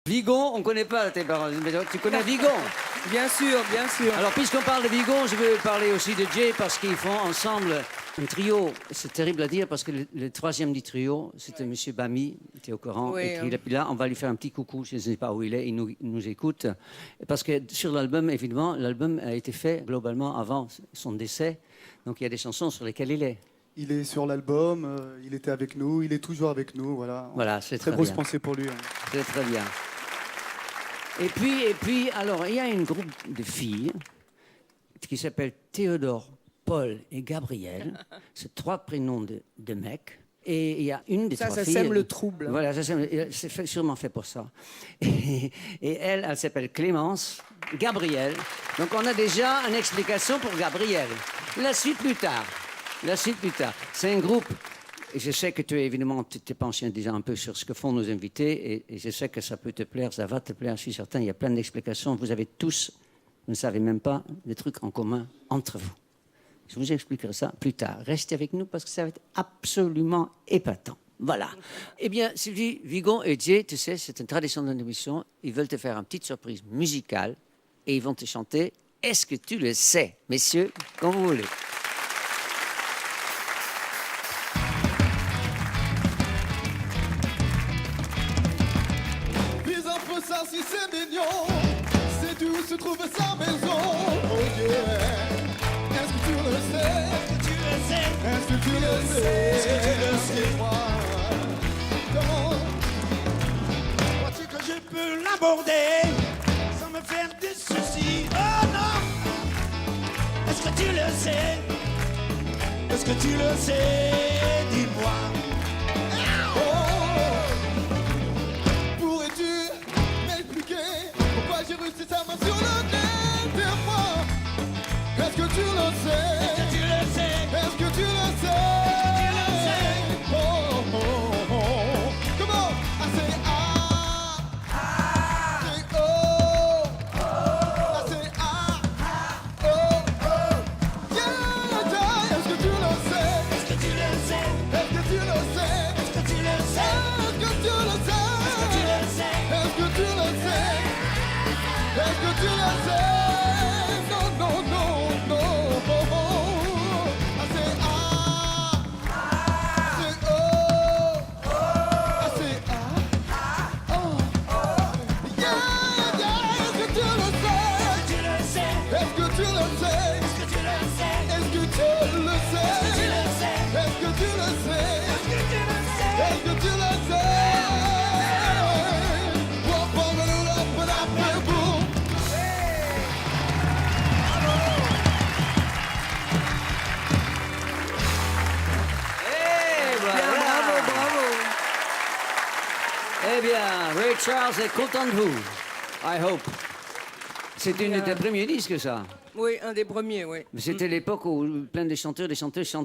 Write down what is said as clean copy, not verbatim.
Vigon, on ne connaît pas tes paroles, mais tu connais Vigon. Bien sûr, bien sûr. Alors, puisqu'on parle de Vigon, je veux parler aussi de Jay, parce qu'ils font ensemble un trio. C'est terrible à dire, parce que le troisième du trio, c'était M. Bami, tu es au courant, Oui, et qu'il est plus là. On va lui faire un petit coucou, je ne sais pas où il est, il nous écoute. Parce que sur l'album, évidemment, l'album a été fait globalement avant son décès, donc il y a des chansons sur lesquelles il est. Il est sur l'album, il était avec nous, il est toujours avec nous, voilà. Voilà, c'est très grosse bien. pensée pour lui. C'est très bien. Et puis, alors, il y a un groupe de filles qui s'appelle Théodore, Paul et Gabriel. C'est trois prénoms de mecs. Et il y a une des trois filles... Ça sème le trouble. Voilà, c'est sûrement fait pour ça. Et elle s'appelle Clémence, Gabriel. Donc on a déjà une explication pour Gabriel. La suite plus tard. C'est un groupe... Et je sais que tu es évidemment, tu t'es penché déjà un peu sur ce que font nos invités, et je sais que ça peut te plaire, ça va te plaire, je suis certain, il y a plein d'explications. Vous avez tous, vous ne savez même pas, des trucs en commun entre vous. Je vous expliquerai ça plus tard. Restez avec nous parce que ça va être absolument épatant. Voilà. Eh bien, Sylvie, Vigon et Jay, tu sais, c'est une tradition de l'émission, ils veulent te faire une petite surprise musicale et ils vont te chanter « Est-ce que tu le sais ?» Messieurs, quand vous voulez. Si c'est mignon, c'est où se trouve sa maison. Oh yeah. Est-ce que tu le sais? Est-ce que tu le sais? Est-ce que tu le sais? Moi, comment? Crois-tu que je peux l'aborder sans me faire de soucis? Oh non! Est-ce que tu le sais? Est-ce que tu le sais? Dis-moi. J'ai reçu sa main sur le nez des fois. Est-ce que tu le sais? Est-ce que tu le sais? Est-ce que tu le sais? Est-ce que tu le sais? Oh, oh, oh. Comment? I say ah. Say oh. I say ah. Oh, oh. Yeah, yeah. Est-ce que tu le sais? Est-ce que tu le sais? Est-ce que tu le sais? Est-ce que tu le sais? Est-ce que tu le sais? Est-ce que tu le sais? Est-ce que tu le sais? Est-ce que tu le sais? Non, non, non, non. I say ah. Say oh. I say ah. Oh. Yeah, yeah. Est-ce que tu le sais? Est-ce que tu le sais? Est-ce que tu le sais? Est-ce que tu le sais? Est-ce que tu le sais? Est-ce que tu le sais? Est-ce que tu le sais? Est-ce que tu le sais? Est-ce que tu le sais? Eh bien, Ray Charles est content de vous. I hope. C'est une de tes premiers disques, ça. Oui, un des premiers, oui. C'était l'époque où plein de chanteurs, des chanteuses chantaient.